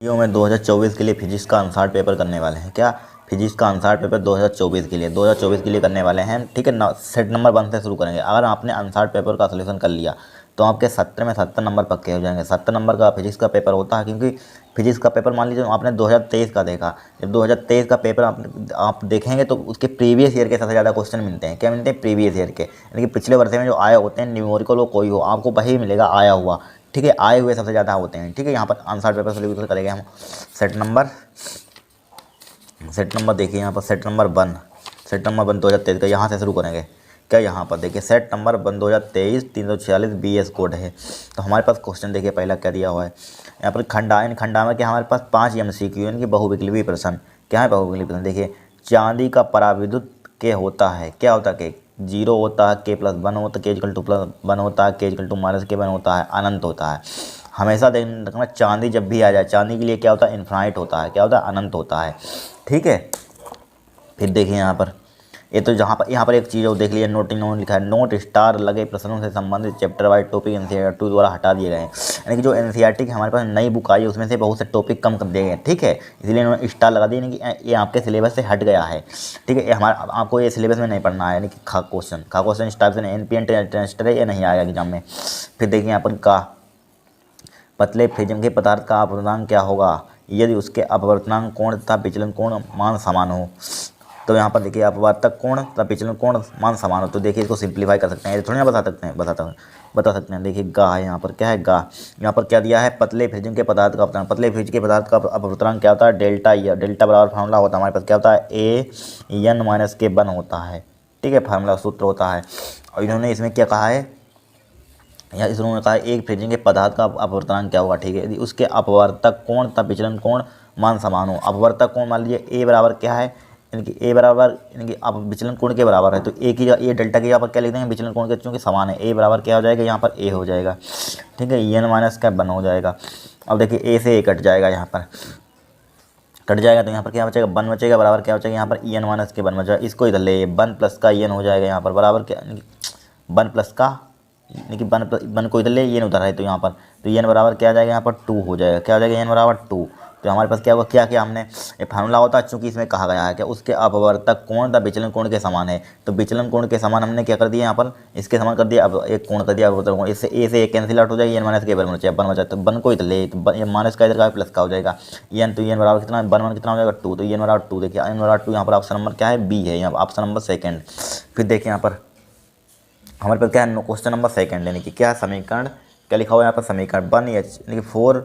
Video में 2024 के लिए फिजिक्स का आंसर पेपर करने वाले हैं। क्या फिजिक्स का आंसर पेपर 2024 के लिए करने वाले हैं। ठीक है ना। सेट नंबर 1 से शुरू करेंगे। अगर आपने आंसर पेपर का सोल्यूशन कर लिया तो आपके 70 में 70 नंबर पक्के हो जाएंगे। 70 नंबर का फिजिक्स का पेपर होता है, क्योंकि फिजिक्स का पेपर मान लीजिए आपने 2023 का देखा। जब 2023 का पेपर आप देखेंगे तो उसके प्रीवियस ईयर के सबसे ज़्यादा क्वेश्चन मिलते हैं। क्या मिलते हैं? प्रीवियस ईयर के, यानी कि पिछले वर्ष में जो आए होते हैं, न्यूमेरिकल हो कोई हो, आपको वही मिलेगा आया हुआ। ठीक है, आए हुए सबसे ज़्यादा होते हैं। ठीक है, यहाँ पर आंसर पेपर सोल्यूशन करेंगे हम। सेट नंबर देखिए यहाँ पर सेट नंबर 1 2023 का यहाँ से शुरू करेंगे। क्या यहाँ पर देखिए सेट नंबर 1 2023 346 BS कोड है। तो हमारे पास क्वेश्चन देखिए पहला क्या दिया हुआ है यहाँ पर खंडा में, कि हमारे पास 5 MCQ यानी कि बहुविकल्पी प्रश्न। क्या है बहुविकल्पी प्रश्न? देखिए चांदी का पराविद्युत के होता है, क्या होता है? के 0 होता है, K+1 होता है, K=+1 होता है, K=-K1 होता है, अनंत होता है। हमेशा ध्यान रखना, चांदी जब भी आ जाए, चांदी के लिए क्या होता है? इन्फाइनाइट होता है। क्या होता है? अनंत होता है। ठीक है, फिर देखिए यहाँ पर ये तो यहाँ पर एक चीज़ और देख लीजिए, नोट लिखा है, नोट स्टार लगे प्रश्नों से संबंधित चैप्टर वाइज टॉपिक NCERT द्वारा हटा दिए गए हैं। यानी कि जो NCERT की हमारे पास नई बुक आई है उसमें से बहुत से टॉपिक कम कर दिए गए। ठीक है, इसलिए इन्होंने स्टार लगा दिए, यानी कि ये आपके सिलेबस से हट गया है। ठीक है, ये हमारा आपको ये सिलेबस में नहीं पढ़ना है, यानी कि खा क्वेश्चन इस टाइप से NPN टेस्ट है, ये नहीं आएगा एग्जाम में। फिर देखिए यहाँ पर का पतले प्रिज्म के पदार्थ का अपवर्तनांक क्या होगा यदि उसके अपवर्तनांक कोण तथा विचलन कोण मान समान हो। तो यहाँ पर देखिए अपवर्तक कोण तथा विचलन कोण मान समान हो। तो देखिए इसको सिंप्लीफाई कर सकते हैं, ये थोड़ी ना बता सकते हैं। देखिए गा है यहाँ पर, क्या है? गा यहाँ पर क्या दिया है? पतले प्रिज्म के पदार्थ का अपवर्तनांक, पतले प्रिज्म के पदार्थ का अपवर्तनांक क्या होता है? डेल्टा बराबर फार्मूला होता है हमारे पास, क्या होता है? A(n-k1) होता है। ठीक है, फार्मूला सूत्र होता है। और इन्होंने इसमें क्या कहा है, या इस उन्होंने कहा एक प्रिज्म के पदार्थ का अपवर्तनांक क्या होगा। ठीक है, यदि उसके अपवर्तक कोण तथा विचलन कोण मान समान हो। अपवर्तक कोण मान लीजिए ए बराबर क्या है, यानी कि ए बराबर, यानी कि अब विचलन कोण के बराबर है, तो ए की ये डेल्टा की यहाँ पर क्या लिख देंगे? विचलन कोण के, चूँकि समान है, ए बराबर क्या हो जाएगा? यहाँ पर ए हो जाएगा। ठीक है, n-1 हो जाएगा। अब देखिए ए से ए कट जाएगा, यहाँ पर कट जाएगा, तो यहाँ पर क्या बचेगा? 1 बचेगा, बराबर क्या बचेगा? यहाँ पर en-1 बचेगा। इसको इधर ले 1 प्लस का en हो जाएगा यहाँ पर, बराबर क्या? 1 प्लस का, यानी कि 1 को इधर ले, ये उधर है, तो यहाँ पर तो n बराबर क्या आ जाएगा? यहाँ पर 2 हो जाएगा। क्या हो जाएगा? n बराबर 2। तो हमारे पास क्या होगा? क्या हमने ये फार्मूला होता है, चूँकि इसमें कहा गया है कि उसके अपवर्तक कोण तथा विचलन कोण के समान है। तो विचलन कोण के समान हमने क्या कर दिया? यहाँ पर इसके समान कर दिया। अब एक कोण कर दिया अपवर्तक कोण, इससे ए से एक कैंसिल आउट हो जाएगा, n-k बन बचा 1 बचा, तो 1 को इधर ले, तो ये माइनस का इधर का प्लस का हो जाएगा। n तो n बराबर कितना? 1 कितना हो जाएगा? 2। तो n बराबर 2। देखिए n बराबर 2, यहाँ पर ऑप्शन नंबर क्या है? बी है, यहाँ ऑप्शन नंबर सेकेंड। फिर देखिए यहाँ पर हमारे पास क्या है? क्वेश्चन नंबर सेकंड, यानी कि क्या समीकरण क्या लिखा हुआ है यहाँ पर? समीकरण 1H, यानी कि 4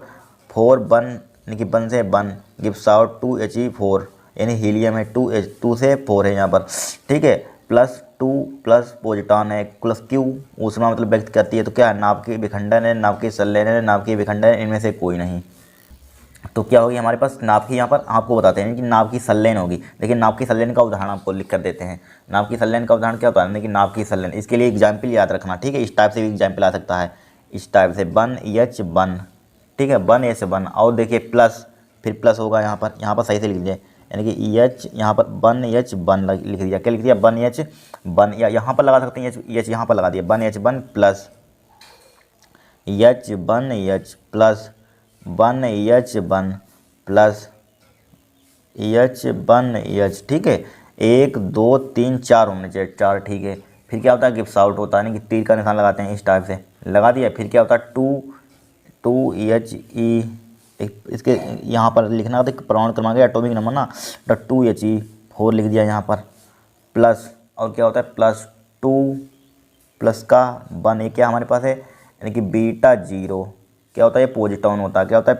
1, यानी कि 1 से 1 गिव्स आउट 2He4, यानी हीलियम है 2 से 4 है यहाँ पर। ठीक है, +2 प्लस पोजिटॉन है, प्लस Q ऊष्मा मतलब व्यक्त करती है। तो क्या है? नाभ की विखंडन है, नाभ की संलयन है, नाभ की विखंडन है, इनमें से कोई नहीं। तो क्या होगी हमारे पास? नाभ की, यहाँ पर आपको बताते हैं कि नाभ की संलयन होगी। देखिए नाभ की संलयन का उदाहरण आपको लिख कर देते हैं। नाभ की संलयन का उदाहरण क्या होता है? कि नाभ की संलयन, इसके लिए एग्जाम्पल याद रखना। ठीक है, इस टाइप से भी एग्जाम्पल आ सकता है, इस टाइप से 1H1। ठीक है, 1H1। और देखिए प्लस, फिर प्लस होगा यहाँ पर सही से लिख लीजिए, यानी कि EH यहाँ पर 1H1 लिख दिया। क्या लिख दिया? 1H1, या यहाँ पर लगा सकते हैं H यहाँ पर लगा दिया, 1H1 plus H1H plus 1H1 plus H1H। ठीक है, 1 2 3 4 होने चाहिए, 4। ठीक है, फिर क्या होता है? गिव्स आउट होता है, यानी कि तीर का निशान लगाते हैं, इस टाइप से लगा दिया। फिर क्या होता है? 2He, इसके यहाँ पर लिखना होता है परमाणु क्रमांक एटॉमिक नंबर ना, तो 2He4 लिख दिया यहाँ पर, प्लस और क्या होता है? +2 प्लस का 1, ये क्या हमारे पास है? यानी कि बीटा 0 क्या होता है? ये पोजिटॉन होता है। क्या होता है?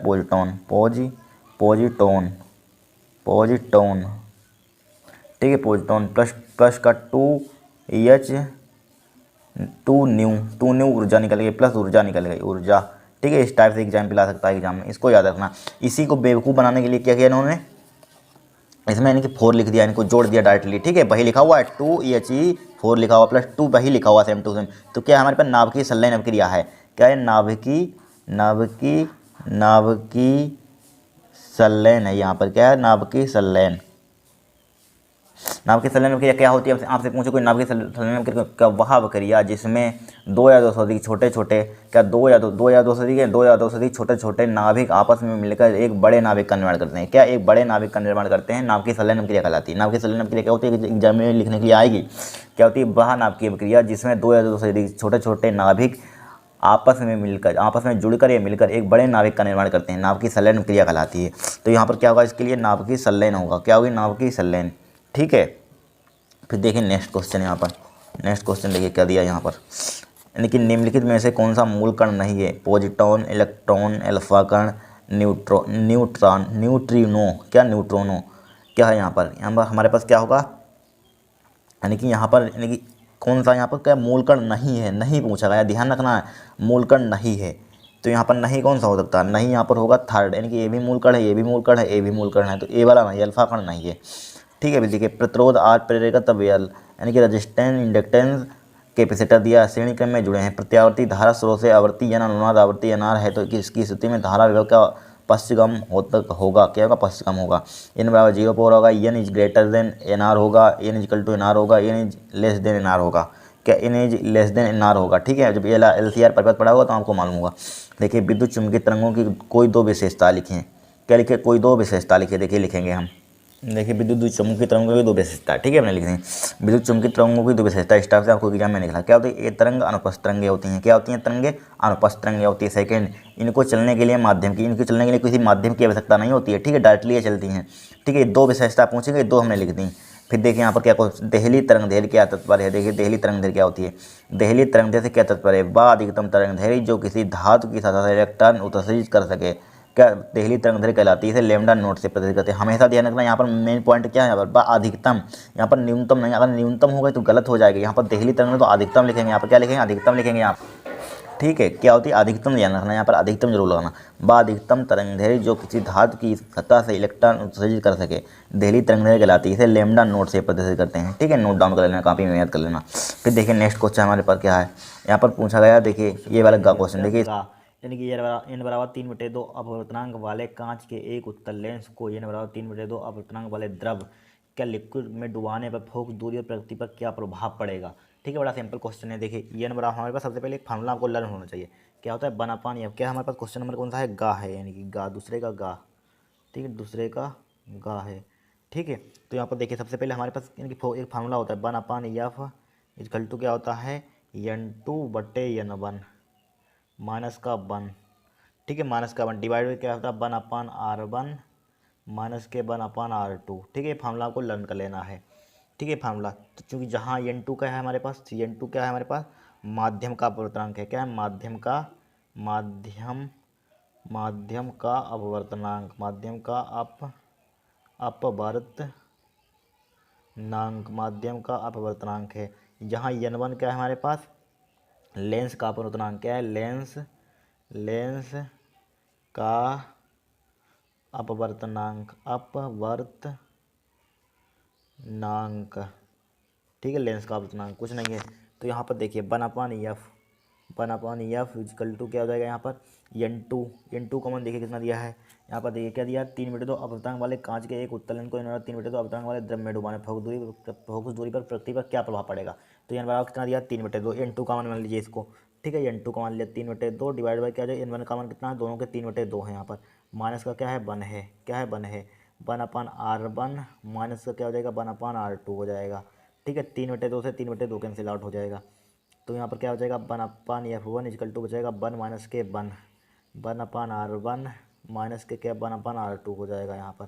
पोजिटॉन। ठीक है, पोजिटॉन प्लस का 2 न्यू ऊर्जा निकल गई, प्लस ऊर्जा निकल गई, ऊर्जा। ठीक है, इस टाइप से एग्जाम्पल आ सकता है एग्जाम में, इसको याद रखना। इसी को बेवकूफ़ बनाने के लिए क्या किया इन्होंने? इसमें यानी कि 4 लिख दिया, इनको जोड़ दिया डायरेक्टली। ठीक है, वही लिखा हुआ है 2He4 लिखा हुआ, +2 वही लिखा हुआ सेम टू सेम। तो क्या हमारे पास नाभिकीय संलयन अभिक्रिया है? क्या है? नाभिकीय संलयन है यहाँ पर। क्या है? नाभिकीय संलयन। नाभिकीय संलयन क्रिया क्या होती है, आपसे पूछे कोई नाभिकीय संलयन क्रिया का वह क्रिया जिसमें 2 या 2 से अधिक छोटे छोटे, क्या 2 या 2 से अधिक है, 2 या 2 से अधिक छोटे छोटे नाभिक आपस में मिलकर एक बड़े नाभिक का निर्माण करते हैं। क्या एक बड़े नाभिक का निर्माण करते हैं, नाभिकीय संलयन क्रिया कहलाती है। नाभिकीय संलयन क्रिया क्या होती है, एग्जाम में लिखने के लिए आएगी। क्या होती है, वह नाभिकीय क्रिया जिसमें 2 या 2 से अधिक छोटे छोटे नाभिक आपस में जुड़कर या मिलकर एक बड़े नाभिक का निर्माण करते हैं, नाभिकीय संलयन क्रिया कहलाती है। तो यहाँ पर क्या होगा, इसके लिए नाभिकीय संलयन होगा। क्या होगी, नाभिकीय संलयन। ठीक है, फिर देखिए नेक्स्ट क्वेश्चन। यहाँ पर नेक्स्ट क्वेश्चन देखिए क्या दिया यहाँ पर, यानी कि निम्नलिखित में से कौन सा मूल कण नहीं है, पॉजिट्रॉन, इलेक्ट्रॉन, अल्फा कण, न्यूट्रिनो, क्या न्यूट्रोनो क्या है यहाँ पर हमारे पास क्या होगा, यानी कि यहाँ पर यानी कि कौन सा यहाँ पर क्या मूल कण नहीं है, नहीं पूछा गया, ध्यान रखना है, मूल कण नहीं है। तो यहाँ पर नहीं कौन सा हो सकता है, नहीं यहाँ पर होगा थर्ड, यानी कि ये भी मूल कण है, ये भी मूल कण है, ये भी मूल कण है, तो ए वाला नहीं, अल्फा कण नहीं है। ठीक है, देखिए प्रतिरोध आर, प्रेरकत्व L, यानी कि रेजिस्टेंस, इंडक्टेंस, कैपेसिटर दिया, श्रेणी क्रम में जुड़े हैं। प्रत्यावर्ती धारा स्रोत से आवर्ती या अनुनाद आवर्ती NR है, तो इसकी स्थिति में धारा विभव का पश्चिम होगा, क्या होगा, पश्चिम होगा। n बराबर 0 पर होगा, n is greater than NR होगा, n इजकल टू NR होगा, n is less than NR होगा, क्या n is less than NR होगा। ठीक है, जब ये LCR परिपथ पढ़ा होगा तो आपको मालूम होगा। देखिए विद्युत चुम्बकीय तरंगों की कोई 2 विशेषता लिखें, क्या लिखे, कोई 2 विशेषता लिखे। देखिए लिखेंगे हम, देखिए विद्युत चुम्बकीय तरंगों की 2 विशेषता। ठीक है, अपने लिखते हैं विद्युत चुम्बकीय तरंगों की 2 विशेषता, स्टाफ से आपको एग्जाम में निकला। क्या होती है, ये तरंग अनुपस्थ तरंगें होती हैं, क्या होती हैं, तरंगे अनुपस्थ तरंगें होती है। सेकंड, इनको चलने के लिए किसी माध्यम की आवश्यकता नहीं होती है। ठीक है, डायरेक्टली ये चलती हैं। ठीक है, 2 विशेषता पूछेंगे, 2 हमने लिख दी। फिर देखिए यहाँ पर क्या देहली तरंग धैर्य क्या तात्पर्य है। देखिए देहली तरंग धैर्य क्या होती है, देहली तरंग धैर्य से क्या तात्पर्य है, वह अधिकतम तरंग धैर्य जो किसी धातु की सतह से इलेक्ट्रॉन उत्सर्जित कर सके, क्या देहली तरंग धैर्य कहलाती है। इसे लैम्डा नोट से प्रदर्शित करते हैं। हमेशा ध्यान रखना, यहाँ पर मेन पॉइंट क्या है, यहाँ पर अधिकतम, यहाँ पर न्यूनतम नहीं, अगर न्यूनतम हो गई तो गलत हो जाएगी। यहाँ पर देहली तरंग में तो अधिकतम लिखेंगे, यहाँ पर क्या लिखेंगे, अधिकतम लिखेंगे यहाँ। ठीक है, क्या होती है, अधिकतम ध्यान रखना, यहाँ पर अधिकतम जरूर लगाना। बा अधिकतम तरंगदैर्घ्य जो किसी धातु की सतह से इलेक्ट्रॉन उत्सर्जित कर सके, देहली तरंगदैर्घ्य कहलाती है। इसे लैम्डा नोट से प्रदर्शित करते हैं। ठीक है, नोट डाउन कर लेना, कॉपी में याद कर लेना। फिर देखिए नेक्स्ट क्वेश्चन हमारे पास क्या है, यहाँ पर पूछा गया, देखिए ये वाला क्वेश्चन देखिए, यानी कि n बराबर 3/2 अपवर्तनांक वाले कांच के एक उत्तल लेंस को n बराबर 3/2 अपवर्तनांक वाले द्रव क्या लिक्विड में डुबाने पर फोकस दूरी और प्रगति पर क्या प्रभाव पड़ेगा। ठीक है, बड़ा सिंपल क्वेश्चन है। देखिए n बराबर हमारे पास सबसे पहले एक फार्मूला आपको लर्न होना चाहिए, क्या होता है, बना पानी। अब क्या हमारे पास क्वेश्चन नंबर कौन सा है, गा है, यानी कि गा, दूसरे का गा। ठीक है, दूसरे का गा है। ठीक है, तो यहाँ पर देखिए सबसे पहले हमारे पास यानी कि एक फार्मूला होता है, बना पानी एफ इजकल टू क्या होता है, N2/N1 माइनस का 1। ठीक है, माइनस का 1 डिवाइड में क्या होता है, 1/R1 माइनस के 1/R2। ठीक है, फार्मूला आपको लर्न कर लेना है। ठीक है, फार्मूला तो चूँकि जहाँ N2 का है हमारे पास, N2 क्या है हमारे पास, माध्यम का अपवर्तनांक है। क्या है, माध्यम का अपवर्तनांक, माध्यम का अपवर्तनांक है। जहाँ N1 क्या है हमारे पास, लेंस का अपवर्तनांक। क्या है, लेंस का अपवर्तनांक। ठीक है, लेंस का अपवर्तनांक कुछ नहीं है। तो यहाँ पर देखिए 1/F इजकल टू क्या हो जाएगा, यहाँ पर N2 कॉमन देखिए कितना दिया है, यहाँ पर देखिए क्या दिया है, 3/2 अपवर्तनांक वाले कांच के एक उत्तल लेंस को 3/2 अपवर्तनांक वाले द्रव में डुबाने फोकस दूरी पर प्रकृति पर क्या प्रभाव पड़ेगा। तो यहाँ पर कितना दिया, 3/2, N2 कॉमन मान लीजिए इसको। ठीक है, N2 का मान लिया 3/2 डिवाइड बाई क्या हो जाए, N1 का मान कितना है, दोनों के 3/2 है। यहाँ पर माइनस का क्या है, 1 है, क्या है, 1 है, 1/R1 माइनस का क्या हो जाएगा, 1/R2 हो जाएगा। ठीक है, 3/2 से 3/2 कैंसिल आउट हो जाएगा। तो यहाँ पर क्या हो जाएगा, 1/F1 इजकल टू बचेगा 1 माइनस के 1/R1 माइनस के क्या, 1/R2 हो जाएगा यहाँ पर।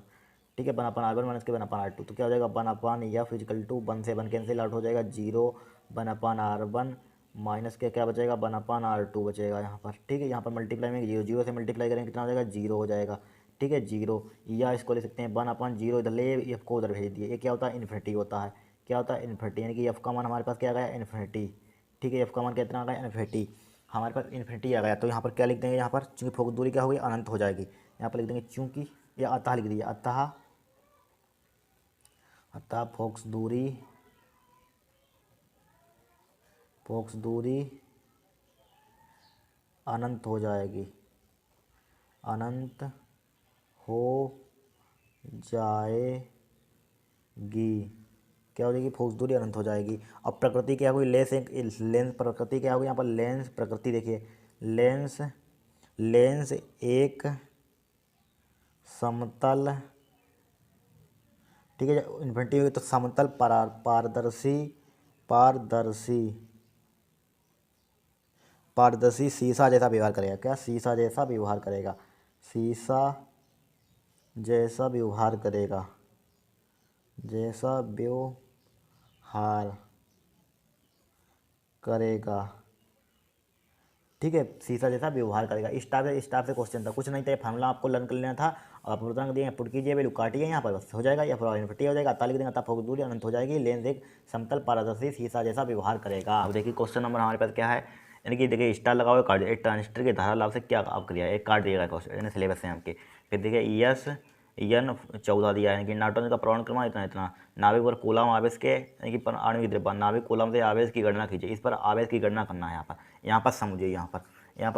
ठीक है, 1/R1 माइनस के 1/R2, तो क्या हो जाएगा, 1/F इजकल टू 1 से 1 कैंसिल आउट हो जाएगा, 0 1/R1 माइनस के क्या बचेगा, 1/R2 बचेगा यहाँ पर। ठीक है, यहाँ पर मल्टीप्लाई में 0 से मल्टीप्लाई करेंगे कितना हो जाएगा, 0 हो जाएगा। ठीक है, 0, या इसको ले सकते हैं 1/0 इधर ले, एफ को उधर भेज दिए, ये क्या होता है, इन्फिनिटी होता है। क्या होता है, इन्फिनिटी, यानी कि एफ का मान हमारे पास क्या आ गया, इन्फिनिटी। ठीक है, एफ का मान कितना आ गया, इन्फिनिटी, हमारे पास इन्फिनिटी आ गया। तो यहाँ पर क्या लिख देंगे, यहाँ पर चूंकि फोकस दूरी क्या होगी, अनंत हो जाएगी। यहाँ पर लिख देंगे चूंकि, या अतः लिख दीजिए, अतः फोकस दूरी अनंत हो जाएगी, अनंत हो जाएगी। क्या हो जाएगी, फोर्स दूरी अनंत हो जाएगी। अब प्रकृति क्या होगी, लेंस एक लेंस प्रकृति क्या होगी यहाँ पर, लेंस प्रकृति देखिए, लेंस लेंस एक समतल, ठीक है, इन्फिनिटी होगी तो समतल पारदर्शी पारदर्शी पारदर्शी शीशा जैसा व्यवहार करेगा। क्या, शीशा जैसा व्यवहार करेगा, शीशा जैसा व्यवहार करेगा, जैसा व्यवहार करेगा, ठीक है, शीशा जैसा व्यवहार करेगा। इस टाइप से क्वेश्चन था, कुछ नहीं था, फार्मूला आपको लर्न कर लेना था। और आप रंग दिए, पुट कीजिए, वैल्यू काटिए, यहाँ पर बस हो जाएगा, या फिर इन्फिनिटी हो जाएगा, तालिक देंगे, तब फोकस दूरी अनंत हो जाएगी, लेंस एक समतल पारदर्शी शीशा जैसा व्यवहार करेगा। अब देखिए क्वेश्चन नंबर हमारे पास क्या है, यानी कि देखिए स्टार लगा हुआ काट, एक ट्रांजिस्टर के धारा लाभ से क्या आप करिए, एक काट दिएगा क्वेश्चन, यानी सिलेबस है आपके। फिर देखिए एस एन 14 दिया है, यानी कि नाटन का परमाणु क्रमांक इतना इतना, नाभिक पर कूलम आवेश के, यानी कि आणविक द्रव्यमान नाभिक कूलम से आवेश की गणना कीजिए, इस पर आवेश की गणना करना है। यहाँ पर समझिए, यहाँ पर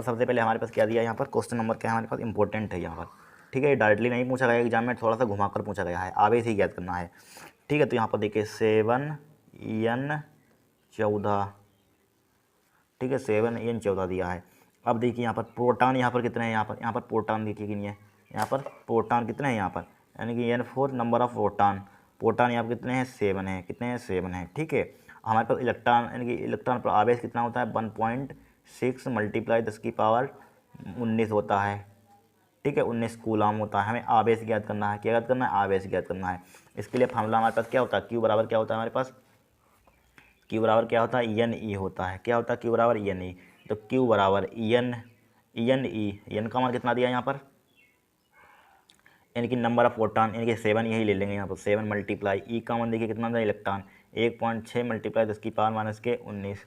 सबसे पहले हमारे पास क्या दिया है, यहाँ पर क्वेश्चन नंबर क्या है हमारे पास, इंपॉर्टेंट है यहाँ पर, ठीक है, डायरेक्टली नहीं पूछा गया एग्जाम में, थोड़ा सा घुमाकर पूछा गया है, आवेश ही ज्ञात करना है, ठीक है। तो यहाँ पर देखिए 7n14, ठीक है, 7n14 दिया है। अब देखिए यहाँ पर प्रोटॉन यहाँ पर कितने हैं, यहाँ पर प्रोटॉन देखिए कि नहीं है, यहाँ पर प्रोटॉन कितने हैं यहाँ पर, यानी कि n4 number of proton, proton यहाँ पर कितने हैं, 7 है, कितने हैं, 7 है, ठीक है। हमारे पास इलेक्ट्रॉन, यानी कि इलेक्ट्रॉन पर आवेश कितना होता है, 1.6 मल्टीप्लाई 10⁻19 होता है, ठीक है, 19 कूलाम होता है। हमें आवेश ज्ञात करना है, क्या ज्ञात करना है, आवेश ज्ञात करना है। इसके लिए फार्मूला हमारे पास क्या होता है, क्यू बराबर क्या होता है हमारे पास, क्यू बराबर क्या होता है, एन ई होता है, क्या होता है, क्यू बराबर एन ई। तो क्यू बराबर एन एन का मान कितना दिया यहाँ पर, यानी कि नंबर ऑफ प्रोटॉन, यानी कि 7 यही ले लेंगे यहाँ पर, 7 मल्टीप्लाई ई का मान देखिए कितना था, इलेक्ट्रॉन 1.6 मल्टीप्लाई 10⁻−19,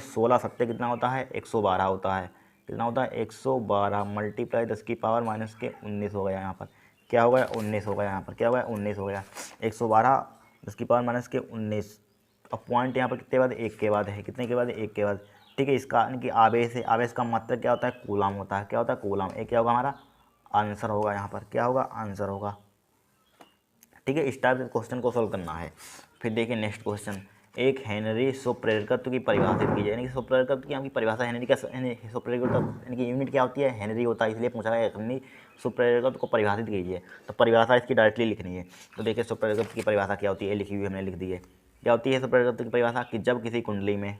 16 सत्ते कितना होता है, 112 होता है, कितना होता है, 112 मल्टीप्लाई 10⁻−19 हो गया यहाँ पर, क्या हो गया, 19 हो गया यहाँ पर, क्या हो गया, 19 हो गया, 112 10⁻−19। अब पॉइंट यहाँ पर कितने बाद, एक के बाद है, कितने के बाद, एक के बाद, ठीक है। इसका यानी कि आवेश है, आवेश का मात्रक क्या होता है, कूलाम होता है, क्या होता है, कूलाम। एक क्या होगा हमारा आंसर होगा, यहाँ पर क्या होगा, आंसर होगा, ठीक है। इस टाइप से क्वेश्चन को सोल्व करना है। फिर देखिए नेक्स्ट क्वेश्चन, एक हेनरी स्वप्रेरकत्व की परिभाषित कीजिए, यानी कि स्वप्रेरकत्व की आपकी परिभाषा, हेनरी का स्वप्रेरकत्व यानी कि यूनिट क्या होती है, हेनरी होता है, इसलिए पूछा गया हेनरी स्वप्रेरकत्व को परिभाषित कीजिए। तो परिभाषा इसकी डायरेक्टली लिखनी है। तो देखिए स्वप्रेरकत्व की परिभाषा क्या होती है, लिखी हुई हमने लिख दी है। क्या होती है स्वप्रेरकत्व की परिभाषा, कि जब किसी कुंडली में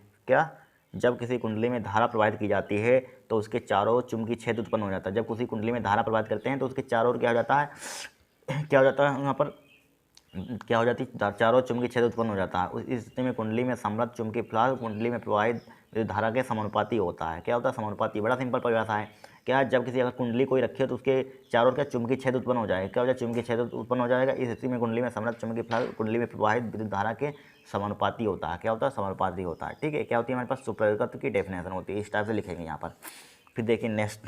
जब किसी कुंडली में धारा प्रवाहित की जाती है तो उसके चारों ओर चुंबकीय क्षेत्र उत्पन्न हो जाता है। जब किसी कुंडली में धारा प्रवाहित करते हैं तो उसके चारों ओर क्या हो जाता है, यहाँ पर क्या हो जाती है, चारों चुंबकीय क्षेत्र उत्पन्न हो जाता है। उस स्थिति में कुंडली में समृद्ध चुंबकीय फ्लक्स कुंडली में प्रवाहित विद्युत धारा के समानुपाती होता है। क्या होता है, समानुपाती। बड़ा सिंपल परिभाषा है। क्या, जब किसी अगर कुंडली कोई रखी हो तो उसके चारों ओर क्या चुंबकीय क्षेत्र उत्पन्न हो जाएगा, क्या हो जाएगा, चुंबकीय क्षेत्र उत्पन्न हो जाएगा। इस स्थिति में कुंडली में समृद्ध चुंबकीय फ्लक्स कुंडली में प्रवाहित विद्युत धारा के समानुपाती होता है। क्या होता है, समानुपाती होता है, ठीक है। क्या होती है, हमारे पास स्वप्रेरकत्व की डेफिनेशन होती है, इस टाइप से लिखेंगे यहाँ पर। फिर देखिए नेक्स्ट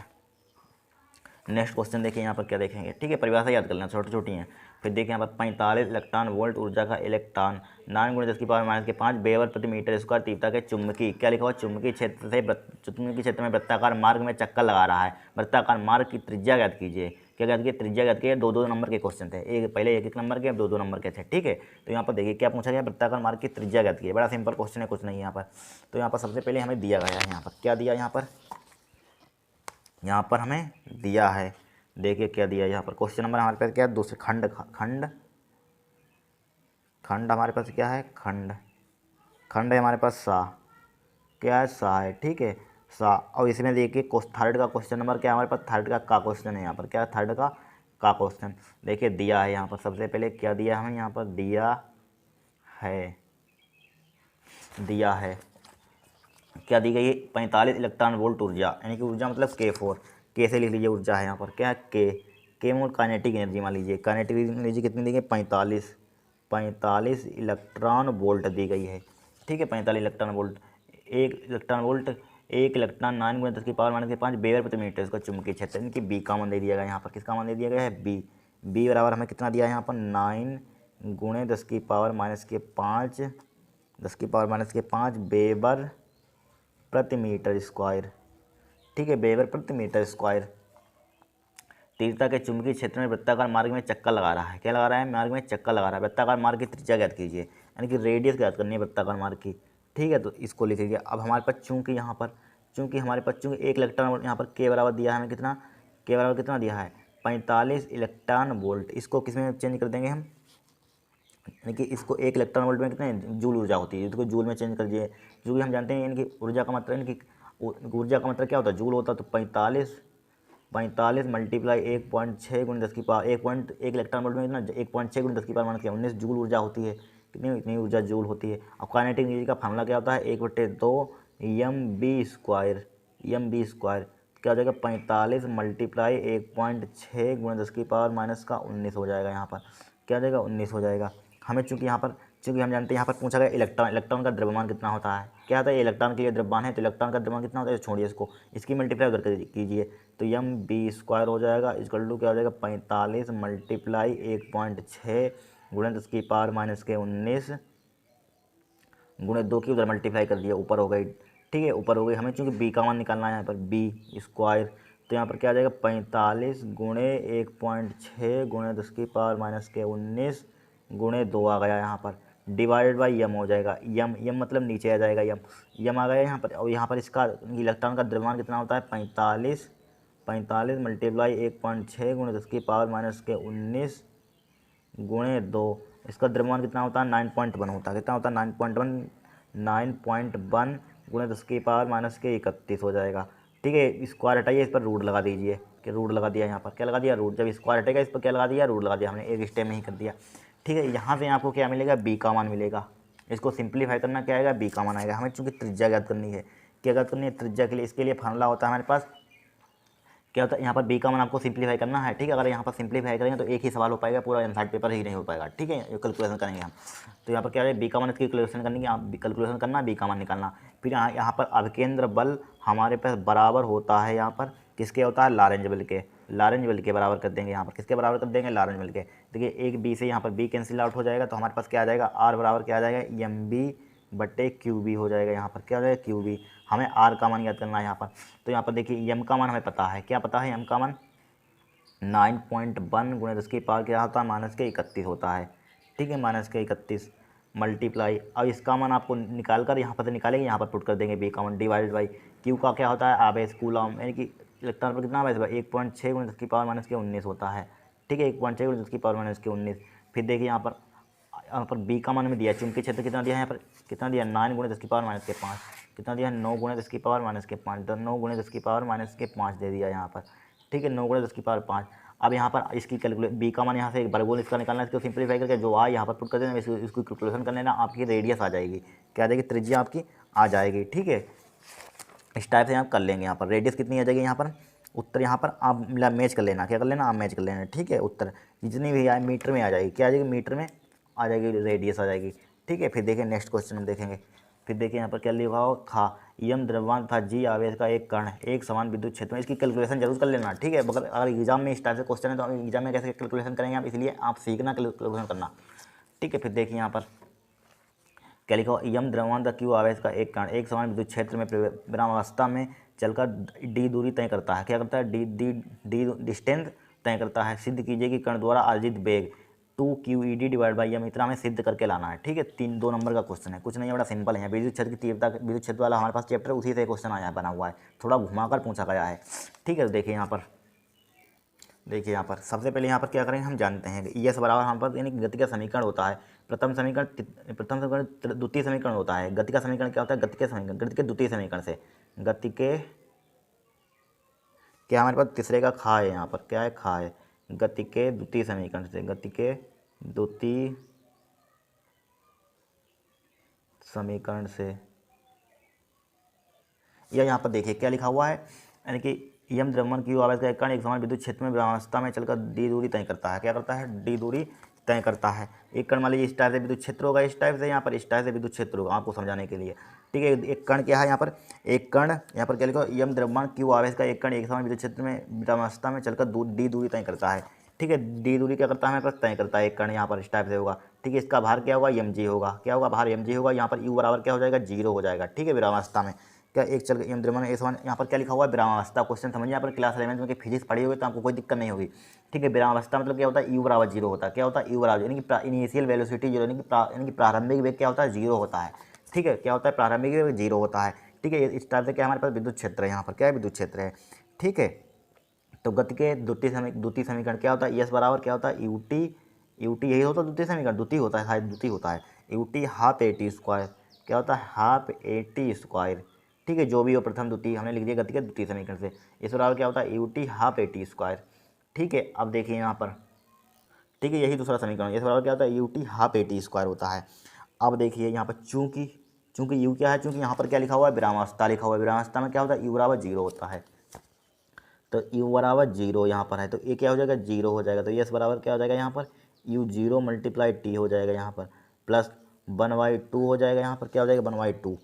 क्वेश्चन देखिए यहाँ पर क्या देखेंगे, ठीक है, परिभाषा याद कर लेना, छोटी छोटी हैं। फिर देखिए यहाँ पर 45 इलेक्ट्रॉन वोल्ट ऊर्जा का इलेक्ट्रॉन 9×10⁻⁻5 वेबर प्रति मीटर स्क्वायर तीव्रता के चुंबकीय, क्या लिखा हुआ, चुंबकीय क्षेत्र में वृत्ताकार मार्ग में चक्कर लगा रहा है। वृत्ताकार मार्ग की त्रिज्या ज्ञात कीजिए। क्या ज्ञात कीजिए, त्रिज्या ज्ञात कीजिए। 2-2 नंबर के क्वेश्चन थे, एक पहले 1-1 नंबर के, अब 2-2 नंबर के थे, ठीक है। तो यहाँ पर देखिए क्या पूछा गया, वृत्ताकार मार्ग की त्रिज्या ज्ञात कीजिए। बड़ा सिंपल क्वेश्चन है, कुछ नहीं यहाँ पर। तो यहाँ पर सबसे पहले हमें दिया गया है, यहाँ पर क्या दिया, यहाँ पर हमें दिया है, देखिए क्या दिया यहाँ पर। क्वेश्चन नंबर हमारे पास क्या है, दूसरे खंड हमारे पास क्या है, खंड है हमारे पास सा, क्या है, सा है, ठीक है, सा। और इसमें देखिए थर्ड का क्वेश्चन नंबर क्या है हमारे पास, थर्ड का क्वेश्चन है यहाँ पर, क्या है, थर्ड का क्वेश्चन देखिए दिया है यहाँ पर। सबसे पहले क्या दिया हमें यहाँ पर, दिया है क्या दी गई है, 45 इलेक्ट्रॉन वोल्ट ऊर्जा, यानी कि ऊर्जा मतलब K4, के से लिख लीजिए ऊर्जा है यहाँ पर, क्या है, के मोल काइनेटिक एनर्जी मान लीजिए, काइनेटिक एनर्जी कितनी दी गई, 45 इलेक्ट्रॉन वोल्ट दी गई है, ठीक है, 45 इलेक्ट्रॉन वोल्ट। एक इलेक्ट्रॉन 9×10⁻⁻5 वेबर प्रति मीटर इसका चुंबकीय क्षेत्र, यानी कि बी का मान दे दिया गया यहाँ पर। किसका मान दे दिया गया है, बी बराबर हमें कितना दिया है यहाँ पर, 9×10⁻⁻5 वेबर प्रति मीटर स्क्वायर, ठीक है, वेबर प्रति मीटर स्क्वायर, तीव्रता के चुंबकीय क्षेत्र में वृत्ताकार मार्ग में चक्कर लगा रहा है। क्या लगा रहा है? मार्ग में चक्कर लगा रहा है। वृत्ताकार मार्ग की त्रिज्या ज्ञात कीजिए, यानी कि रेडियस ज्ञात करनी है वृत्ताकार मार्ग की। ठीक है, तो इसको लिख लीजिए। अब हमारे पास चूंकि यहाँ पर हमारे पास चूंकि एक इलेक्ट्रॉन वोल्ट यहाँ पर के बराबर दिया है हमें, कितना के बराबर कितना दिया है? 45 इलेक्ट्रॉन वोल्ट। इसको किस में चेंज कर देंगे हम, यानी कि इसको एक इलेक्ट्रॉन वोल्ट में कितने जूल ऊर्जा होती है, इसको जूल में चेंज कर दिए। क्योंकि हम जानते हैं इनकी ऊर्जा का मतलब, इनकी ऊर्जा का मतलब क्या होता है? जूल होता है। तो 45 मल्टीप्लाई 1.6 गुणित 10 की पावर एक इलेक्ट्रॉन वोल्ट में कितना 1.6 गुणित 10 की पावर -19 जूल ऊर्जा होती है। कितनी इतनी ऊर्जा जूल होती है। अब काइनेटिक एनर्जी का फार्मूला क्या होता है? 1/2 mv²। क्या हो जाएगा? 45 मल्टीप्लाई 1.6 गुणित 10 की पावर -19 हो जाएगा। यहाँ पर क्या हो जाएगा? 19 हो जाएगा। हमें चूंकि हम जानते हैं यहाँ पर पूछा गया इलेक्ट्रॉन का द्रव्यमान कितना होता है। क्या होता है? इलेक्ट्रॉन के लिए द्रव्यमान है, तो इलेक्ट्रॉन का द्रव्यमान कितना होता है? छोड़िए इसको, इसकी मल्टीप्लाई करके कीजिए, तो mv² हो जाएगा। इक्वल टू क्या हो जाएगा? 45 मल्टीप्लाई 1.6 गुणित 10 की पावर -19 गुणित 2 की उधर मल्टीप्लाई कर दिया, ऊपर हो गई। ठीक है, ऊपर हो गई। हमें चूंकि b का मान निकालना है यहाँ पर b², तो यहाँ पर क्या आ जाएगा? 45 गुणे 1.6 गुणे 10 की पावर -19 गुणे 2 आ गया यहाँ पर, डिवाइडेड बाई यम हो जाएगा। यम मतलब नीचे आ जाएगा, यम आ गया यहाँ पर। और यहाँ पर इसका इलेक्ट्रॉन का द्रव्यमान कितना होता है? 45 मल्टीप्लाई 1.6 गुणे 10 की पावर -19 गुणे 2। इसका द्रव्यमान कितना होता है? 9.1 होता है। कितना होता है? 9.1 गुणे 10 की पावर -31 हो जाएगा। ठीक है, स्क्वायर हटाइए, इस पर रूट लगा दीजिए, कि रूट लगा दिया यहाँ पर। क्या लगा दिया? रूट। जब स्क्वायर हटेगा इस पर क्या लगा दिया? रूट लगा दिया हमने, एक स्टेप में ही कर दिया। ठीक है, यहाँ से आपको क्या मिलेगा? बी का मान मिलेगा। इसको सिंप्लीफाई करना क्या आएगा? बी का मान आएगा। हमें चूंकि त्रिज्या ज्ञात करनी है, क्या ज्ञात करनी है? त्रिज्या के लिए। इसके लिए फार्मूला होता है हमारे पास, क्या होता है? यहाँ पर बी का मान आपको सिंप्लीफाई करना है। ठीक है, अगर यहाँ पर सिंप्लीफाई करेंगे तो एक ही सवाल हो पाएगा, पूरा एमसाइड पेपर ही नहीं हो पाएगा। ठीक है, ये कैलकुलेशन करेंगे हम। तो यहाँ पर क्या है? बी का मान, इसकी कैलकुलेशन करनी है, आप कैलकुलेशन करना, बी का मान निकालना। फिर यहाँ पर अभिकेंद्र बल हमारे पास बराबर होता है, यहाँ पर किसके होता है? लारेंज बल के। लारेंज बल के बराबर कर देंगे यहाँ पर, किसके बराबर कर देंगे? लारेंज बल के। देखिए, एक बी से यहाँ पर बी कैंसिल आउट हो जाएगा, तो हमारे पास क्या आ जाएगा? आर बराबर क्या आ जाएगा? mb/qb हो जाएगा। यहाँ पर क्या हो जाएगा? qb। हमें आर का मान याद करना है यहाँ पर। तो यहाँ पर देखिए, यम का मान हमें पता है। क्या पता है? यम का मान 9.1 गुणे 10 की पावर क्या होता है? -31 होता है। ठीक है, -31 मल्टीप्लाई, अब इसका मान आपको निकाल कर यहाँ पर से निकालेंगे, यहाँ पर पुट कर देंगे बी का मान, डिवाइडेड बाई क्यू का क्या होता है? आवेश, कूलम, यानी कि इलेक्ट्रॉन पर कितना आवेश है? 1.6 गुणे 10 की पावर -19 होता है। ठीक है, 1.6 गुणे 10 की पावर -19। फिर देखिए यहाँ पर बी का मान में दिया, चुंबकीय क्षेत्र कितना दिया है यहाँ पर? कितना दिया? 9 गुणे 10 की पावर -5। कितना दिया है? 9 गुणे 10 की पावर -5, तो 9 गुणे 10 की पावर -5 दे दिया यहाँ पर। ठीक है, 9 गुणे 10 की पावर 5। अब यहाँ पर इसकी कैलकुलेट, बी का मान यहाँ से एक वर्गमूल इसका निकालना है, इसको सिंप्लीफाई करके जो आ यहाँ पर पुट कर देना, इसको कैलकुलेशन कर लेना, आपकी रेडियस आ जाएगी। क्या आ जाएगी? त्रिज्या आपकी आ जाएगी। ठीक है, इस टाइप से आप कर लेंगे। यहाँ पर रेडियस कितनी आ जाएगी? यहाँ पर उत्तर यहाँ पर आप मैच कर लेना। क्या कर लेना? आप मैच कर लेना। ठीक है, उत्तर जितनी भी आए मीटर में आ जाएगी। क्या आ जाएगी? मीटर में आ जाएगी, रेडियस आ जाएगी। ठीक है, फिर देखिए नेक्स्ट क्वेश्चन हम देखेंगे। फिर देखिए यहाँ पर क्या लिखा हो? था यम द्रव्यमान तथा जी आवेश का एक कण एक समान विद्युत क्षेत्र में। इसकी कैलकुलेशन जरूर कर लेना। ठीक है, अगर एग्जाम में इस टाइप से क्वेश्चन है तो एग्जाम में कैसे कैलकुलेशन करेंगे आप, इसलिए आप सीखना कैलकुलेशन करना। ठीक है, फिर देखिए यहाँ पर क्या लिखा हो? यम द्रव्यमान तथा क्यू आवेश का एक कण एक समान विद्युत क्षेत्र में विरामावस्था में चलकर डी दूरी तय करता है। क्या करता है? डी डिस्टेंस तय करता है। सिद्ध कीजिए कि कण द्वारा अर्जित वेग 2qEd डिवाइड बाई यम। इतना हमें सिद्ध करके लाना है। ठीक है, 2 नंबर का क्वेश्चन है, कुछ नहीं है, बड़ा सिंपल है। विद्युत क्षेत्र की तीव्रता, विद्युत क्षेत्र वाला हमारे पास चैप्टर, उसी से क्वेश्चन आया बना हुआ है, थोड़ा घुमाकर पूछा गया है। ठीक है, तो देखिए यहाँ पर सबसे पहले यहाँ पर क्या करेंगे, हम जानते हैं कि ES बराबर यहाँ पर यानी गति का समीकरण होता है। प्रथम समीकरण द्वितीय समीकरण होता है। गति का समीकरण क्या होता है? गति के द्वितीय समीकरण से, गति के क्या हमारे पास तीसरे का खा है, यहाँ पर क्या है? खा है। गति के द्वितीय समीकरण से, गति के द्वितीय समीकरण से, या यहाँ पर देखिए क्या लिखा हुआ है, यानी कि यम द्रव्यमान क्यू आवेश का एक कण एक समान विद्युत क्षेत्र में विरामावस्था में चलकर डी दूरी तय करता है। क्या करता है? डी दूरी तय करता है। एक कण मान लीजिए इस टाइप से विद्युत क्षेत्र होगा, इस टाइप से, यहाँ पर इस टाइप से विद्युत क्षेत्र होगा, आपको समझाने के लिए। ठीक है, एक कण क्या है यहाँ पर? एक कण, यहाँ पर क्या लिखा? यम द्रव्यमान क्यू आवेश का एक कण एक समान विद्युत क्षेत्र में विरामावस्था में चलकर डी दूरी तय करता है। ठीक है, डी दूरी क्या करता है? हमारे पास तय करता है। एक कण यहाँ पर इस टाइप से होगा। ठीक है, इसका भार क्या होगा? mg होगा। क्या होगा? भार mg होगा। यहाँ पर u बराबर क्या हो जाएगा? 0 हो जाएगा। ठीक है, विरामावस्था में क्या एक चल एम द्रव्यमान S1 यहाँ पर क्या लिखा हुआ है विरामावस्था। क्वेश्चन समझिए, यहाँ पर क्लास 11 में कि फिजिक्स पढ़ी होगी तो आपको कोई दिक्कत नहीं होगी। ठीक है, विरामावस्था मतलब क्या होता है, यू बराबर जीरो होता है। क्या होता है, यू बराबर यानी कि इनिशियल वेलोसिटी जीरो, यानी कि प्रारंभिक वेग क्या होता है, जीरो होता है। ठीक है, क्या होता है, प्रारंभिक वेग जीरो होता है। ठीक है, इस टाइप से क्या हमारे पास विद्युत क्षेत्र है, यहाँ पर क्या है, विद्युत क्षेत्र है। ठीक है, तो गति के द्वितीय समीकरण क्या होता है, एस बराबर क्या होता है, यू टी यही होता है द्वितीय समीकरण, द्वितीय होता है, द्वितीय होता है। U T half A T square क्या होता है, हाफ ए टी स्क्वायर। ठीक है, जो भी हो प्रथम द्वितीय हमने लिख दिया गति के द्वितीय समीकरण से। इस बराबर क्या होता है, U T half A T square. ठीक है, अब देखिए यहाँ पर, ठीक है, यही दूसरा समीकरण, इस बराबर क्या होता है, U T half A T square होता है। अब देखिए यहाँ पर चूंकि चूंकि यू क्या है, चूंकि यहाँ पर क्या लिखा हुआ है, विरामावस्था लिखा हुआ है। विरामावस्था में क्या होता है, यू बराबर जीरो होता है। तो यू बराबर जीरो यहाँ पर है, तो ये क्या हो जाएगा, जीरो हो जाएगा। तो यस बराबर क्या हो जाएगा, यहाँ पर यू जीरो मल्टीप्लाई टी हो जाएगा यहाँ पर, प्लस 1/2 हो जाएगा यहाँ पर, क्या हो जाएगा 1/2,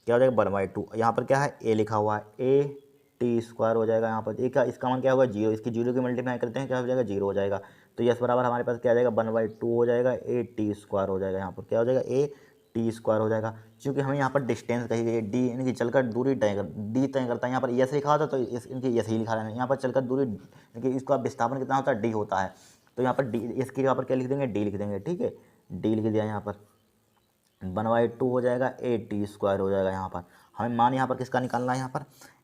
क्या हो जाएगा 1/2। यहाँ पर क्या है, ए लिखा हुआ है, ए टी स्क्वायर हो जाएगा यहाँ पर। ए का इसका मान क्या होगा, जीरो, इसकी जीरो की मल्टीप्लाई करते हैं क्या हो जाएगा, जीरो हो जाएगा। तो यस बराबर हमारे पास क्या आ जाएगा, 1/2 हो जाएगा, ए टी स्क्वायर हो जाएगा यहाँ पर, क्या हो जाएगा, ए टी स्क्वायर हो जाएगा। क्योंकि हमें यहाँ पर डिस्टेंस कही गई है, डी यानी कि चलकर दूरी डी तय करता है। यहाँ पर यस लिखा होता तो इनकी यस ही लिखा रहना है। यहाँ पर चलकर दूरी यानी कि इसका विस्थापन कितना होता है, डी होता है। तो यहाँ पर डी, इसकी यहाँ पर क्या लिख देंगे, डी लिख देंगे। ठीक है, डी लिख दिया यहाँ पर, 1/2 हो जाएगा, ए टी स्क्वायर हो जाएगा। यहाँ पर हमें मान यहाँ पर किसका निकालना है,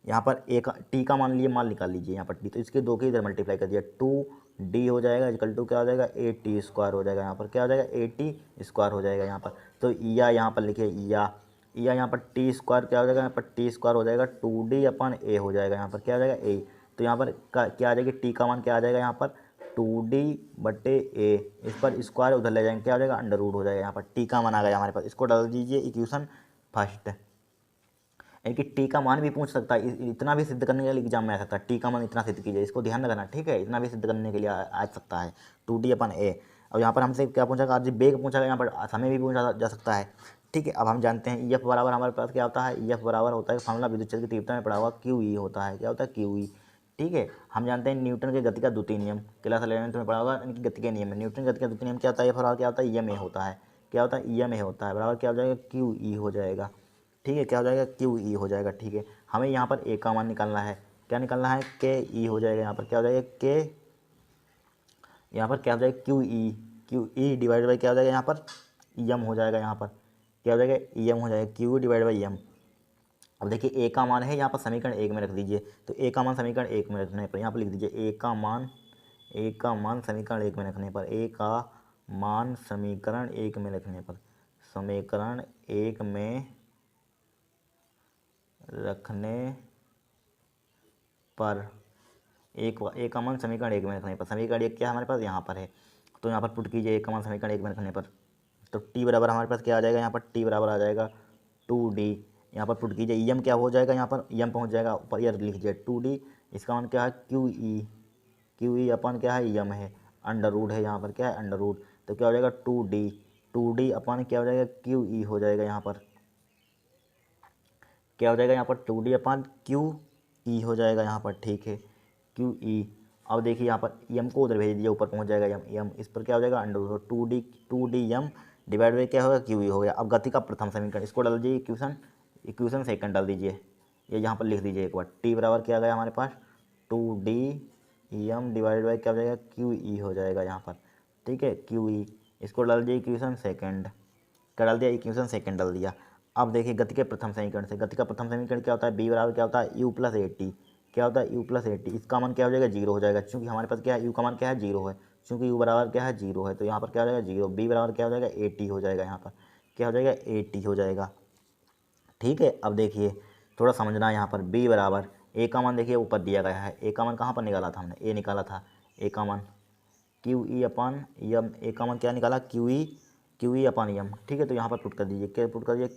यहाँ पर ए का टी का मान लिए, मान निकाल लीजिए यहाँ पर टी, तो इसके दो के इधर मल्टीप्लाई कर दिया, 2d हो जाएगा इक्वल टू क्या हो जाएगा, ए टी स्क्वायर हो जाएगा। यहाँ पर क्या हो जाएगा, ए टी स्क्वायर हो जाएगा यहाँ पर। तो या यहाँ पर लिखिए या यहाँ पर टी स्क्वायर क्या हो जाएगा, यहाँ पर टी स्क्वायर हो जाएगा 2d अपन ए हो जाएगा। यहाँ पर क्या हो जाएगा, ए। तो यहाँ पर क्या आ जाएगी, टी का मान क्या आ जाएगा, यहाँ पर 2d/a, इस पर स्क्वायर उधर ले जाएंगे, क्या हो जाएगा, अंडर रूट हो जाएगा। यहाँ पर टी का मान आ गया हमारे पास, इसको डाल दीजिए इक्वेशन फर्स्ट। यानी कि टी का मान भी पूछ सकता है, इतना भी सिद्ध करने के लिए एग्जाम में आ सकता है, टी का मान इतना सिद्ध कीजिए, इसको ध्यान रखना। ठीक है, इतना भी सिद्ध करने के लिए आ सकता है 2d/a। और यहाँ पर हमसे क्या पूछा, आज बेग पूछा, यहाँ पर समय भी पूछा जा सकता है। ठीक है, अब हम जानते हैं EF बराबर हमारे पास क्या होता है, EF बराबर होता है फॉर्मूला विद्युत क्षेत्र की तीव्रता में पढ़ा हुआ QE होता है। क्या होता है, QE। ठीक है, हम जानते हैं न्यूटन के गति का द्वितीय नियम, क्लास 11 में पढ़ा होगा, इनकी गति के नियम में न्यूटन गति का द्वितीय नियम क्या होता है, ये बराबर क्या होता है, EMA होता है। क्या होता है, EMA होता है, बराबर क्या हो जाएगा, QE हो जाएगा। ठीक है, क्या हो जाएगा, QE हो जाएगा। ठीक है, हमें यहाँ पर ए का मान निकालना है, क्या निकालना है, KE हो जाएगा। यहाँ पर क्या हो जाएगा, के, यहाँ पर क्या हो जाएगा, QE डिवाइड बाई क्या हो जाएगा, यहाँ पर EM हो जाएगा। यहाँ पर क्या हो जाएगा, EM हो जाएगा, QE डिवाइड बाई EM। अब देखिए ए का मान है यहाँ पर समीकरण 1 में रख दीजिए, तो ए का मान समीकरण 1 में रखने पर यहाँ पर लिख दीजिए ए का मान समीकरण 1 में रखने पर, ए का मान समीकरण 1 में रखने पर, समीकरण 1 में रखने पर ए का मान समीकरण 1 में रखने पर, समीकरण 1 क्या है हमारे पास, यहाँ पर है। तो यहाँ पर पुट कीजिए ए का मान समीकरण 1 में रखने पर, तो टी बराबर हमारे पास क्या आ जाएगा, यहाँ पर टी बराबर आ जाएगा 2d। यहाँ पर पुट कीजिए EM क्या हो जाएगा, यहाँ पर EM पहुँच जाएगा ऊपर, यह लिख दीजिए 2d। इसका मान क्या है, QE अपन क्या है, EM है, अंडर रूट है, यहाँ पर क्या है, अंडर रूट। तो क्या हो जाएगा 2d अपन क्या हो जाएगा, QE हो जाएगा। यहाँ पर क्या हो जाएगा, यहाँ पर 2d अपन QE हो जाएगा यहाँ पर। ठीक है, QE। अब देखिए यहाँ पर EM को उधर भेज दीजिए, ऊपर पहुँच जाएगा EM, इस पर क्या हो जाएगा, under root 2d M divide by क्या होगा, QE हो गया। अब गति का प्रथम समीकरण, इसको डाल दीजिए इक्वेशन सेकंड डाल दीजिए, ये यहाँ पर लिख दीजिए एक बार, टी बराबर क्या आ गया हमारे पास, 2d M डिवाइड बाई क्या हो जाएगा, QE हो जाएगा यहाँ पर। ठीक है, QE, इसको डाल दीजिए इक्वेशन सेकंड, क्या डाल दिया, इक्वेशन सेकंड डाल दिया। अब देखिए गति के प्रथम समीकरण से, गति का प्रथम समीकरण क्या होता है, B बराबर क्या होता है, U+AT। क्या होता है, U+AT, इसका मान क्या हो जाएगा, जीरो हो जाएगा, क्योंकि हमारे पास क्या है, U का मान क्या है, जीरो है, क्योंकि U बराबर क्या है, जीरो है। तो यहाँ पर क्या हो जाएगा, जीरो। B बराबर क्या हो जाएगा, AT हो जाएगा। यहाँ पर क्या हो जाएगा, AT हो जाएगा। ठीक है, अब देखिए थोड़ा समझना है यहाँ पर, B बराबर ए का मान देखिए ऊपर दिया गया है, ए का मान कहाँ पर निकाला था हमने, ए निकाला था, ए का मान QE/M, ए का मान क्या निकाला, QE/M। ठीक है, तो यहाँ पर पुट कर दीजिए, क्या पुट कर दिया,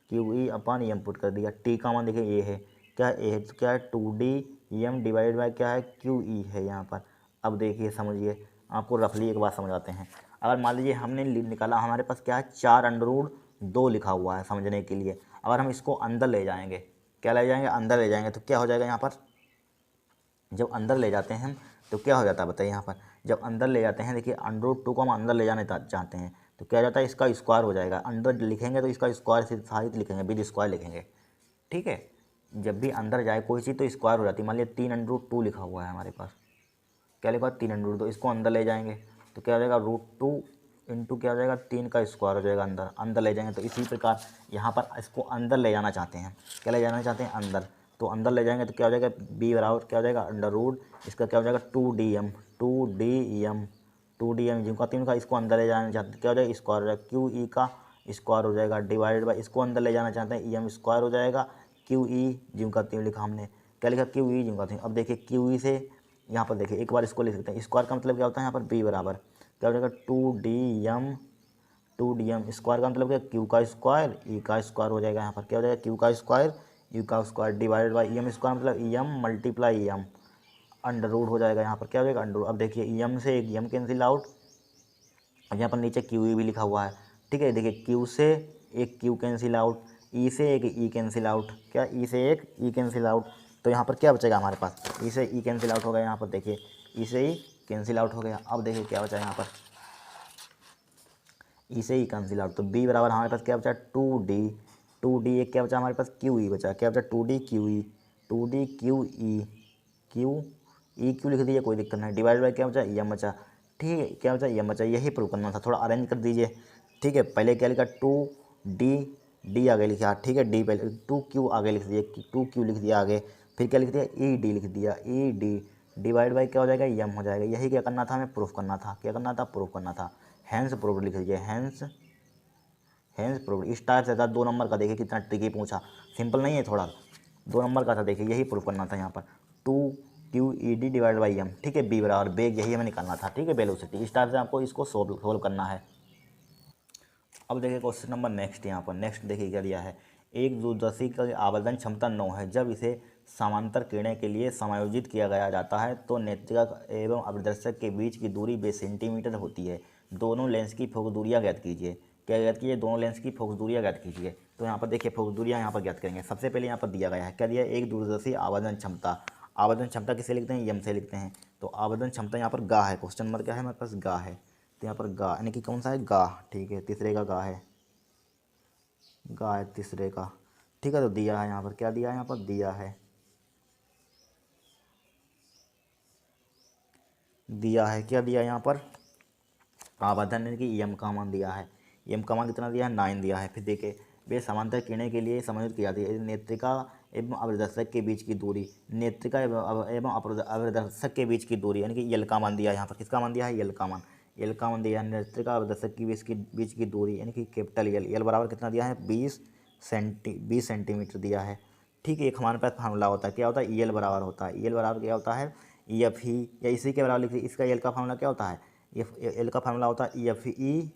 QE/M पुट कर दिया। टी का मान देखिए ये है, क्या है, ए है, तो क्या है 2d M डिवाइड बाई क्या है, QE है यहाँ पर। अब देखिए समझिए, आपको रफली एक बात समझाते हैं। अगर मान लीजिए हमने निकाला, हमारे पास क्या है, 4√2 लिखा हुआ है समझने के लिए। अगर हम इसको अंदर ले जाएंगे, क्या ले जाएंगे, अंदर ले जाएंगे, तो क्या हो जाएगा यहाँ पर, जब अंदर ले जाते हैं तो क्या हो जाता है बताइए। यहाँ पर जब अंदर ले जाते हैं, देखिए √2 को हम अंदर ले जाने चाहते हैं, तो क्या हो जाता है, इसका स्क्वायर हो जाएगा। अंदर लिखेंगे तो इसका स्क्वायर साहित लिखेंगे, विद स्क्वायर लिखेंगे। ठीक है, जब भी अंदर जाए कोई चीज़ तो स्क्वायर हो जाती है। मान लिया 3√2 लिखा हुआ है हमारे पास, क्या लिखा 3√2, इसको अंदर ले जाएंगे तो क्या हो जाएगा √2 इंटू क्या हो जाएगा 3 का स्क्वायर हो जाएगा, अंदर अंदर ले जाएंगे। तो इसी प्रकार यहाँ पर इसको अंदर ले जाना चाहते हैं, क्या ले जाना चाहते हैं अंदर, तो अंदर ले जाएंगे तो क्या हो जाएगा b बराबर क्या हो जाएगा अंडर रूट इसका क्या हो जाएगा 2dm जिनका 3 का इसको अंदर ले जाना चाहते हैं क्या हो जाएगा स्क्वायर हो जाएगा, क्यू ई का स्क्वायर हो जाएगा डिवाइडेड बाई इसको अंदर ले जाना चाहते हैं em स्क्वायर हो जाएगा, क्यू ई जिनका 3 लिखा हमने, क्या लिखा क्यू ई जिनका 3। अब देखिए क्यू ई से यहाँ पर देखिए एक बार इसको लिख सकते हैं, स्क्वायर का मतलब क्या होता है यहाँ पर b बराबर क्या हो जाएगा 2dm स्क्वायर का मतलब क्या क्यू का स्क्वायर ई का स्क्वायर हो जाएगा, यहाँ पर क्या हो जाएगा क्यू का स्क्वायर यू का square divided by M square मतलब M multiply M under root हो जाएगा, यहाँ पर क्या हो जाएगा अंडर रूट। अब देखिए एम से एक एम कैंसिल आउट और यहाँ पर नीचे क्यू ई भी लिखा हुआ है, ठीक है। देखिए क्यू से एक क्यू कैंसिल आउट, ई से एक ई कैंसिल आउट, क्या ई से एक ई कैंसिल आउट, तो यहाँ पर क्या बचेगा हमारे पास ई से ई कैंसिल आउट हो गया, यहाँ पर देखिए ई से ई कैंसिल आउट हो गया। अब देखिए क्या बचा यहाँ पर ई से ई कैंसिल आउट, तो बी बराबर हमारे पास क्या बचा 2d एक क्या बचा हमारे पास क्यू ई बचा, क्या बचा 2d क्यू ई क्यू लिख दीजिए कोई दिक्कत नहीं, डिवाइड बाई क्या बचा एम बचा, ठीक है क्या बचा एम बचा। यही प्रूव करना था, थोड़ा अरेंज कर दीजिए, ठीक है। पहले क्या लिखा 2d आगे लिखा, ठीक है डी पहले 2q आगे लिख दिए 2q लिख दिया आगे, फिर क्या लिख दिया ed लिख दिया ed डिवाइड बाई क्या हो जाएगा एम हो जाएगा। यही क्या करना था हमें प्रूफ करना था, क्या करना था प्रूफ करना था। हैंस प्रूव्ड लिख दीजिए हैंस प्रूव्ड। इस टाइप से था 2 नंबर का, देखिए कितना ट्रिकी पूछा, सिंपल नहीं है थोड़ा, 2 नंबर का था। देखिए यही प्रूफ करना था यहाँ पर 2QED डिवाइड बाई एम, ठीक है बी बराबर बेग यही हमें निकालना था, ठीक है वेलोसिटी। इस टाइप से आपको इसको सोल्व करना है। अब देखिए क्वेश्चन नंबर नेक्स्ट, यहाँ पर नेक्स्ट देखिए क्या दिया है, एक दूरदर्शी की आवर्धन क्षमता 9 है, जब इसे समांतर किरणें के लिए समायोजित किया गया जाता है तो नेत्रिका एवं अभिदर्शक के बीच की दूरी 20 सेंटीमीटर होती है। दोनों लेंस की फोकस दूरियाँ ज्ञात कीजिए, क्या ज्ञात कीजिए दोनों लेंस की फोकस दूरियाँ ज्ञात कीजिए। तो यहाँ पर देखिए फोकस दूरियाँ यहाँ पर ज्ञात करेंगे। सबसे पहले यहाँ पर दिया गया है क्या दिया है, एक दूरदर्शी आवर्धन क्षमता किसे लिखते हैं एम से लिखते हैं, तो आवर्धन क्षमता यहाँ पर गा है, क्वेश्चन नंबर क्या है हमारे पास गा है, तो यहाँ पर गा यानी कि कौन सा है गा, ठीक है तीसरे का गा है, गा है तीसरे का, ठीक है। तो दिया है यहाँ पर क्या दिया है, यहाँ पर दिया है क्या दिया है यहाँ पर आवर्धन यानी कि एम का मान दिया है, एम का मान कितना दिया है 9 दिया है। फिर देखिए वे समांतर किरणें के लिए समायोजित की जाती है, नेत्रिका एवं अवदर्शक के बीच की दूरी, नेत्रिका एवं अवदर्शक के बीच की दूरी यानी कि यल का मान दिया है, यहाँ पर किसका मान दिया है यल का मान, यल का मान दिया है। नेत्रिका अवदर्शक के बीच की दूरी यानी कि कैपिटल यल बराबर कितना दिया है 20 सेंटीमीटर दिया है, ठीक है। एक हमारे पास फार्मूला होता है क्या होता है यल बराबर होता है, यल बराबर क्या होता है एफ ही या इसी के बराबर लिखिए, इसका यल का फार्मूला क्या होता है एल का फार्मूला होता है एफ ई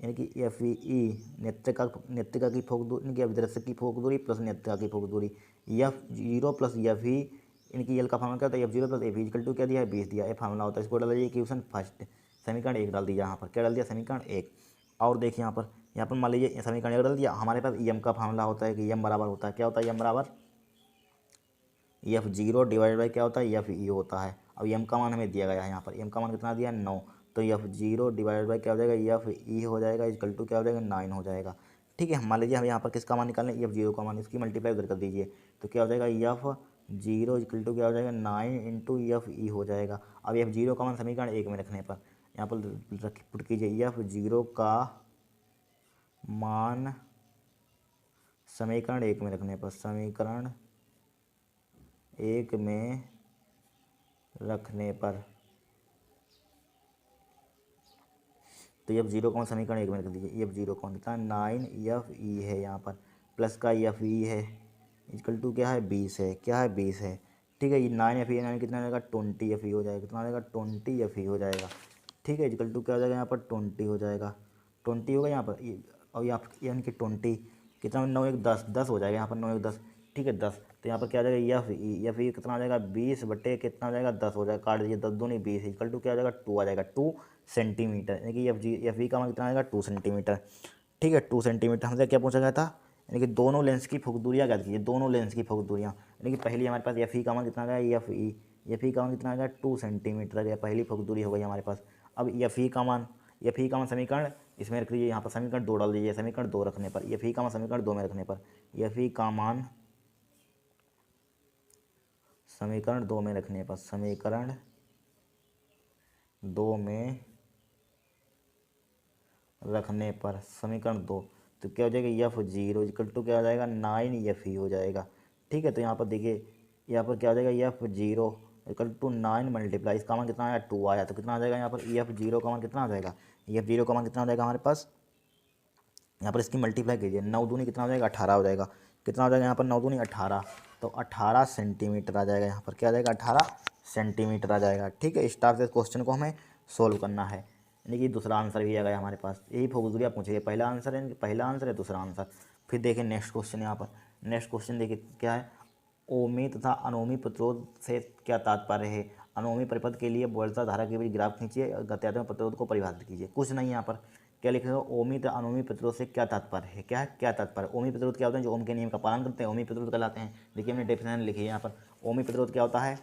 यानी कि एफ ई नेत्रिका की फोक दूरी यानी कि अभिदर्शक की फोक दूरी प्लस नेत्रिका की फोक दूरी, F zero plus F E यानी कि एल का फार्मूला क्या होता है F zero plus F equal to क्या दिया है 20 दिया है फार्मूला होता है। इसको डाल दीजिए क्वेश्चन फर्स्ट, समीकरण 1 डाल दिया यहाँ पर, क्या डाल दिया समीकरण 1। और देखिए यहाँ पर मान लीजिए समीकरण 1 डाल दिया, हमारे पास एम का फार्मूला होता है कि एम बराबर होता है क्या होता है एम बराबर एफ जीरो डिवाइड बाई क्या होता है एफ ई होता है। अब एम का मान हमें दिया गया है यहाँ पर, एम का मान कितना दिया है 9, तो एफ जीरो डिवाइड बाई क्या हो जाएगा एफ ई हो जाएगा इक्वल टू क्या हो जाएगा 9 हो जाएगा, ठीक है। मान लीजिए हम यहाँ पर किसका मान निकालें एफ जीरो का मान, इसकी मल्टीप्लाई उधर कर दीजिए तो क्या हो जाएगा एफ जीरो इक्वल टू क्या हो जाएगा 9 इंटू एफ ई हो जाएगा। अब एफ जीरो का मान समीकरण 1 में रखने पर यहाँ पर पुट कीजिए एफ जीरो का मान समीकरण 1 में रखने पर, समीकरण 1 में रखने पर तो एफ जीरो का समीकरण 1 में रख दीजिए, एफ जीरो कौन कितना 9 एफ ई है यहाँ पर प्लस का एफ ई है इक्वल टू क्या है 20 है, क्या है 20 है, ठीक है। ये 9 एफ ई 9 कितना रहेगा 20 एफ ई हो जाएगा, कितना रहेगा 20 एफ ई हो जाएगा, ठीक है। इक्वल टू क्या हो जाएगा यहाँ पर 20 हो जाएगा, 20 होगा यहाँ पर और यहाँ यानी कि 20 कितना 9 1 10 हो जाएगा यहाँ पर 9 1 10, ठीक है 10। तो यहाँ पर क्या आ जाएगा एफ ई कितना आ जाएगा 20 बटे कितना हो जाएगा 10 हो जाएगा, काट दीजिए 10 दूनी 20 इक्वल टू क्या आ जाएगा 2 आ जाएगा 2 सेंटीमीटर यानी कि एफ ई का मान कितना आएगा 2 सेंटीमीटर, ठीक है 2 सेंटीमीटर। हमसे क्या पूछा गया था यानी कि दोनों लेंस की फोक दूरियाँ ज्ञात कीजिए, दोनों लेंस की फोक दूरियाँ यानी कि पहली हमारे पास एफ ई का मान कितना आ गया एफ ई का मान कितना आ गया 2 सेंटीमीटर आ गया, पहली फोक दूरी हो गई हमारे पास। अब एफ ई का मान समीकरण इसमें रख लीजिए, यहाँ पर समीकरण 2 डाल दीजिए, समीकरण 2 रखने पर एफ ई का मान समीकरण 2 में रखने पर एफ ई का मान समीकरण 2 में रखने पर, समीकरण 2 में रखने पर, समीकरण 2 तो क्या हो जाएगा, F0 इक्वल टू क्या हो जाएगा 9FE हो जाएगा। ठीक है, तो यहाँ पर देखिए यहाँ पर क्या हो जाएगा, F0 इक्वल टू 9 मल्टीप्लाई, इसका मान कितना आया 2 आया, तो कितना आ जाएगा यहाँ पर F0 का मान कितना आ जाएगा, F0 का मान कितना आ जाएगा हमारे पास, यहाँ पर इसकी मल्टीप्लाई कीजिए, 9 दूनी कितना हो जाएगा 18 हो जाएगा, कितना हो जाएगा यहाँ पर 9 दूनी 18, तो 18 सेंटीमीटर आ जाएगा, यहाँ पर क्या आ जाएगा 18 सेंटीमीटर आ जाएगा। ठीक है, इस टाइप से क्वेश्चन को हमें सोल्व करना है, यानी कि दूसरा आंसर भी आ गया हमारे पास। यही फौजूरिया पूछिए, पहला आंसर है, पहला आंसर है दूसरा आंसर। फिर देखिए नेक्स्ट क्वेश्चन, यहाँ पर नेक्स्ट क्वेश्चन देखिए क्या है, ओमी तथा अनोमी प्रतिरोध से क्या तात्पर्य है। अनोमी परिपथ के लिए बोल्टा धारा के बीच ग्राफ खींचिए, गत्यात्मक प्रतिरोध को परिभाषित कीजिए। कुछ नहीं, यहाँ पर क्या लिखे हो, ओमी तथा अनोमी प्रतिरोध से क्या तात्पर्य है, क्या है क्या तात्पर्य। ओमी प्रतिरोध क्या होते हैं, जो ओम के नियम का पालन करते हैं ओमी प्रतिरोध कहलाते हैं। देखिए हमने डेफिनेशन लिखी है यहाँ पर, ओमी प्रतिरोध क्या होता है,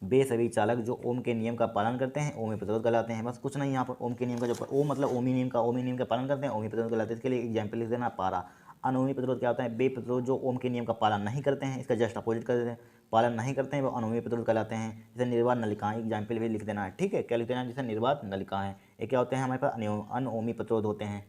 बेसभी चालक जो ओम के नियम का पालन करते हैं ओमी प्रतिरोध कहलाते हैं। बस कुछ नहीं, यहाँ पर ओम के नियम का जो ओम मतलब ओमी नियम का पालन करते हैं ओमी प्रतिरोध कहलाते हैं। इसके लिए एग्जाम्पल लिख देना, पारा। अनोमी प्रतिरोध क्या होता है, बे प्रतिरोध जो ओम के नियम का पालन नहीं करते हैं, इसका जस्ट अपोजिट कर देते हैं, पालन नहीं करते हैं वो अनोमी प्रतिरोध कहलाते हैं। जैसे निर्वात नलिकाएं, एग्जाम्पल भी लिख देना है। ठीक है, क्या लिख देना है, जैसे निर्वात नलिकाएं, ये क्या होते हैं हमारे पास अनओमी प्रतिरोध होते हैं।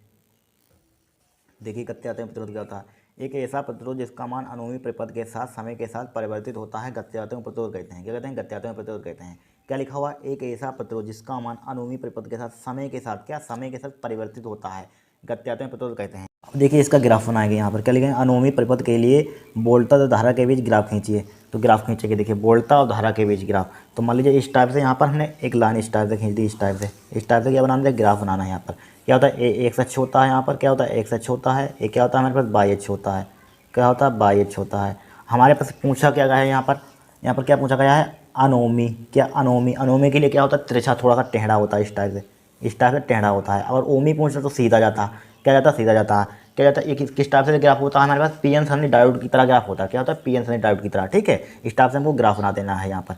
देखिए गत्यात्मक प्रतिरोध क्या होता है, एक ऐसा प्रतिरोध जिसका मान अनोमी परिपथ के साथ समय के साथ परिवर्तित होता है गत्यात्मक प्रतिरोध कहते हैं। क्या कहते हैं, गत्यात्मक प्रतिरोध कहते हैं। क्या लिखा हुआ, एक ऐसा प्रतिरोध जिसका मान अनोमी परिपथ के साथ समय के साथ, क्या समय के साथ परिवर्तित होता है, गत्यात्मक प्रतिरोध कहते हैं। अब देखिए इसका ग्राफ बनाएंगे, यहाँ पर क्या लिखेंगे, अनोमी परिपथ के लिए बोल्टा और धारा के बीच ग्राफ खींचिए। तो ग्राफ खींचेंगे, देखिए बोल्टा और धारा के बीच ग्राफ। तो मान लीजिए इस टाइप से यहाँ पर हमने एक लाइन इस टाइप से खींच दी, इस टाइप से क्या बनाना है, ग्राफ बनाना है। यहाँ पर क्या होता है, एक सच होता है, यहाँ पर क्या होता है, एक सच होता है, एक क्या होता है हमारे पास बाई एच होता है, क्या होता है बाई एच होता है। हमारे पास पूछा क्या गया है, यहाँ पर क्या पूछा गया है, अनोमी। क्या अनोमी, अनोमी के लिए क्या होता है, तिरछा थोड़ा सा टेढ़ा होता है, इस टाइप से टेढ़ा होता है। अगर ओमी पूछता तो सीधा जाता, क्या जाता, सीधा जाता है। क्या जाता है, एक किस टाइप से ग्राफ होता है हमारे पास, पी एन सनी डायोड की तरह ग्राफ होता है। क्या होता है, पी एन सनी डायोड की तरह। ठीक है, इस टाइप से हमको ग्राफ बना देना है यहाँ पर।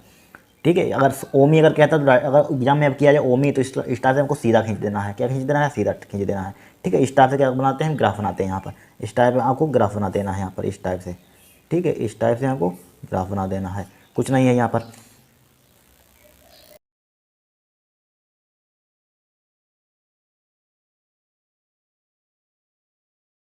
ठीक है, अगर ओमी अगर कहता है तो अगर एग्जाम में अब किया जाए ओमी, तो इस टाइप से हमको सीधा खींच देना है। क्या खींच देना है, सीधा खींच देना है। ठीक है, इस टाइप से क्या बनाते हैं, ग्राफ बनाते हैं यहाँ पर। इस टाइप में आपको ग्राफ बना देना है यहाँ पर, इस टाइप से। ठीक है, इस टाइप से आपको ग्राफ बना देना है, कुछ नहीं है यहाँ पर।